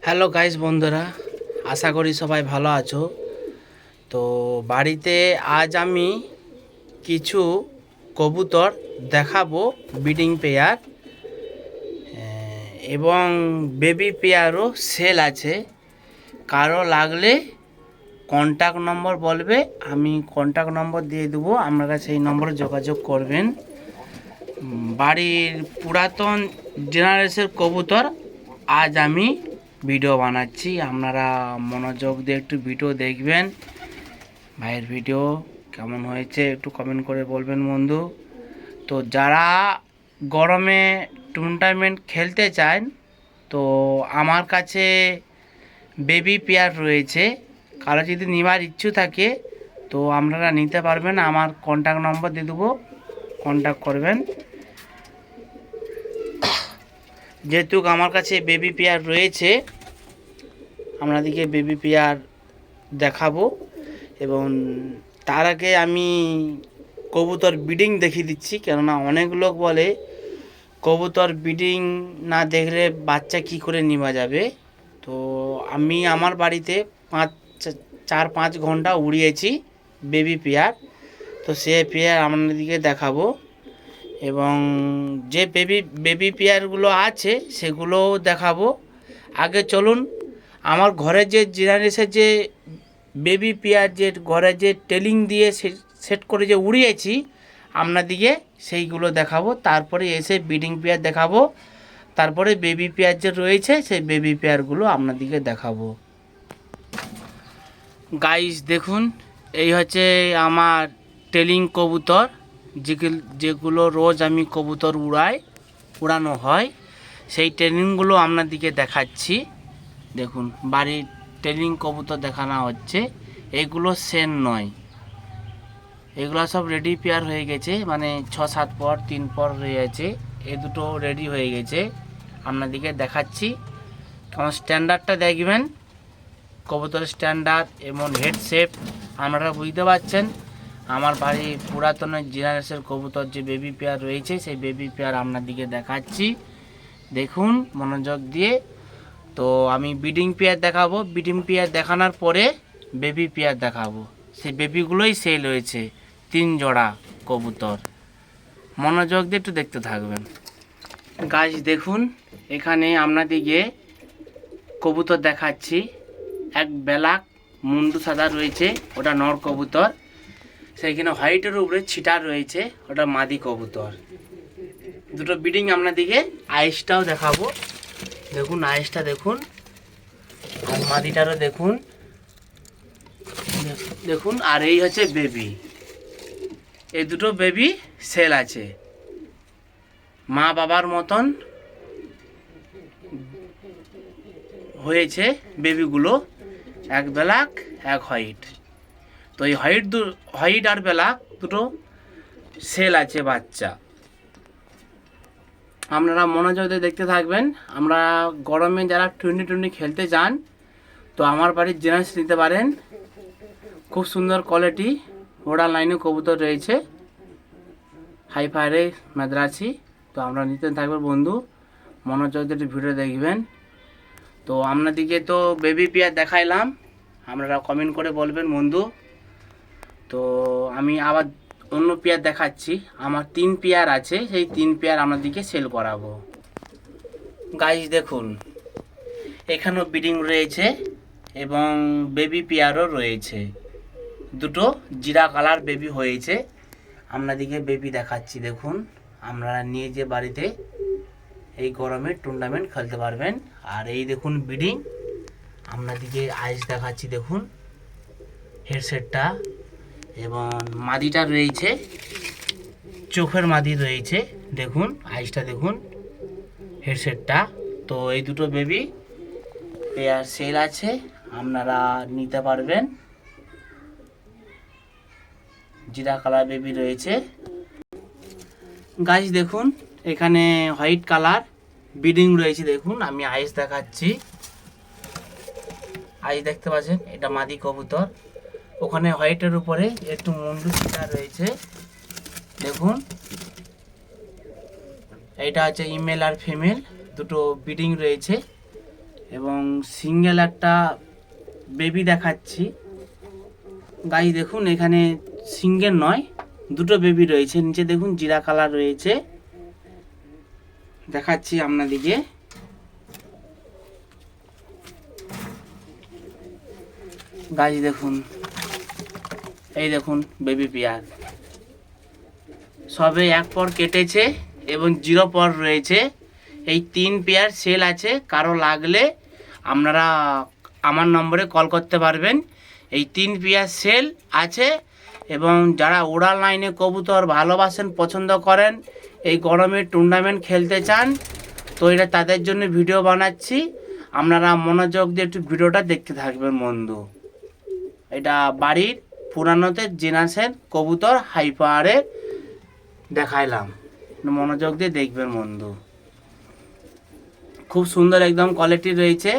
Hello guys বন্ধুরা, আশা করি সবাই ভালো আছো। তো বাড়িতে আজ আমি কিছু কবুতর দেখাবো, ব্রিডিং পেয়ার এবং বেবি পেয়ারও সেল আছে। কারো লাগলে কন্ট্যাক্ট নম্বর বলবে, আমি কন্ট্যাক্ট নম্বর দিয়ে দেবো, আপনারা সেই নম্বরে যোগাযোগ করবেন। বাড়ির পুরাতন জেনারেশনের কবুতর আজ আমি ভিডিও বানাচ্ছি, আপনারা মনোযোগ দিয়ে একটু ভিডিও দেখবেন। ভাইয়ের ভিডিও কেমন হয়েছে একটু কমেন্ট করে বলবেন বন্ধু। তো যারা গরমে টুর্নামেন্ট খেলতে চান, তো আমার কাছে বেবি পেয়ার রয়েছে। কারো যদি নেওয়ার ইচ্ছু থাকে তো আপনারা নিতে পারবেন, আমার কন্ট্যাক্ট নম্বর দিয়ে দেবো, কন্ট্যাক্ট করবেন। যেহেতু আমার কাছে বেবি পেয়ার রয়েছে, আপনাদেরকে বেবি পেয়ার দেখাবো। এবং তার আগে আমি কবুতর ব্রিডিং দেখিয়ে দিচ্ছি, কেননা অনেক লোক বলে কবুতর ব্রিডিং না দেখলে বাচ্চা কি করে নেওয়া যাবে। তো আমি আমার বাড়িতে 4-5 ঘন্টা উড়িয়েছি বেবি পেয়ার, তো সে পেয়ার আপনাদেরকে দেখাবো। এবং যে বেবি পেয়ারগুলো আছে সেগুলোও দেখাবো। আগে চলুন, আমার ঘরে যে জেনারেশন যে বেবি পেয়ার যে ঘরে যে টেলিং দিয়ে সেট করে যে উড়িয়েছি আপনাদিকে সেইগুলো দেখাবো। তারপরে এসে ব্রিডিং পেয়ার দেখাবো, তারপরে বেবি পেয়ার যে রয়েছে সেই বেবি পেয়ারগুলো আপনাদিকে দেখাবো। গাইস দেখুন, এই হচ্ছে আমার টেলিং কবুতর, যেগুলো রোজ আমি কবুতর উড়ানো হয়, সেই ট্রেনিংগুলো আপনাদিকে দেখাচ্ছি। দেখুন, বাড়ির ট্রেনিং কবুতর দেখানো হচ্ছে। এগুলো সেন নয়, এগুলো সব রেডি পেয়ার হয়ে গেছে, মানে 6-7 পর 3 পর হয়ে গেছে। এ দুটো রেডি হয়ে গেছে, আপনাদিকে দেখাচ্ছি। কারণ স্ট্যান্ডার্ডটা দেখবেন, কবুতরের স্ট্যান্ডার্ড এবং হেড শেপ আপনারা বুঝতে পারছেন। আমার বাড়ির পুরাতন জেনারেশনের কবুতর যে বেবি পেয়ার রয়েছে সেই বেবি পেয়ার আপনাদিকে দেখাচ্ছি, দেখুন মনোযোগ দিয়ে। তো আমি ব্রিডিং পেয়ার দেখাবো, ব্রিডিং পেয়ার দেখানোর পরে বেবি পেয়ার দেখাবো। সেই বেবিগুলোই সেল হয়েছে, 3 জোড়া কবুতর। মনোযোগ দিয়ে একটু দেখতে থাকবেন। গাছ দেখুন, এখানে আপনাদিকে কবুতর দেখাচ্ছি। এক ব্ল্যাক মুন্ডু সাদা রয়েছে, ওটা নর কবুতর। সেইখানে হোয়াইটের উপরে ছিটা রয়েছে, ওটা মাদি কবুতর। দুটো ব্রিডিং আপনাদিকে আইসটাও দেখাবো। দেখুন আইসটা দেখুন, আর মাদিটারও দেখুন, দেখুন। আর এই হচ্ছে বেবি, এই দুটো বেবি সেল আছে। মা বাবার মতন হয়েছে বেবিগুলো, এক ব্ল্যাক এক হোয়াইট। তো এই হোয়াইট আর ব্ল্যাক দুটো সেল আছে বাচ্চা। আপনারা মনোযোগ দিয়ে দেখতে থাকবেন। আমরা গরমে যারা 20 খেলতে যান তো আমার বাড়ির জেনারেস নিতে পারেন, খুব সুন্দর কোয়ালিটি। ওড়া লাইনে কবুতর রয়েছে, হাই ফায়ারে মাদ্রাসি। তো আমরা নিতে থাকবেন বন্ধু, মনোযোগ দিয়ে ভিডিও দেখবেন। তো আপনাদিকে তো বেবি পেয়ার দেখাইলাম, আপনারা কমেন্ট করে বলবেন বন্ধু। তো আমি আবার অন্য পেয়ার দেখাচ্ছি। আমার 3 পেয়ার আছে, সেই 3 পেয়ার আপনাদিকে সেল করাবো। গাইস দেখুন, এখানেও ব্রিডিং রয়েছে এবং বেবি পেয়ারও রয়েছে। দুটো জিরা কালার বেবি হয়েছে, আপনাদিকে বেবি দেখাচ্ছি। দেখুন, আপনারা নিয়ে যে বাড়িতে এই গরমে টুর্নামেন্ট খেলতে পারবেন। আর এই দেখুন ব্রিডিং, আপনাদিকে আইস দেখাচ্ছি। দেখুন হেডসেটটা, এবং মাদিটা রয়েছে, চোখের মাদি রয়েছে। দেখুন আইসটা দেখুন, হেডসেটটা। তো এই দুটো বেবি পেয়ার সেল আছে, আপনারা নিতে পারবেন। জিরা কালার বেবি রয়েছে। গাইস দেখুন, এখানে হোয়াইট কালার ব্রিডিং রয়েছে। দেখুন আমি আইস দেখাচ্ছি, আইস দেখতে পাচ্ছেন, এটা মাদি কবুতর। ওখানে হোয়াইটের উপরে একটু মুন্ডু ছিটা রয়েছে। দেখুন এটা হচ্ছে ইমেল আর ফিমেল, দুটো ব্রিডিং রয়েছে। এবং সিঙ্গেল একটা বেবি দেখাচ্ছি। গাইস দেখুন এখানে সিঙ্গেল নয়, দুটো বেবি রয়েছে। নিচে দেখুন জিরা কালার রয়েছে, দেখাচ্ছি আপনাদিকে। গাইস দেখুন, এই দেখুন বেবি পেয়ার সবে এক পর কেটেছে এবং 0 পর রয়েছে। এই 3 পেয়ার সেল আছে, কারো লাগলে আপনারা আমার নম্বরে কল করতে পারবেন। এই 3 পেয়ার সেল আছে এবং যারা উড়ান লাইনে কবুতর ভালোবাসেন, পছন্দ করেন, এই গরমে টুর্নামেন্ট খেলতে চান, তো এটা তাদের জন্য ভিডিও বানাচ্ছি। আপনারা মনোযোগ দিয়ে একটু ভিডিওটা দেখতে থাকবেন বন্ধু। এটা বাড়ির পুরানোতে জেনারেশন কবুতর হাই পাওয়ারে দেখাইলাম, মনোযোগ দিয়ে দেখবেন বন্ধু। খুব সুন্দর একদম কোয়ালিটি রয়েছে।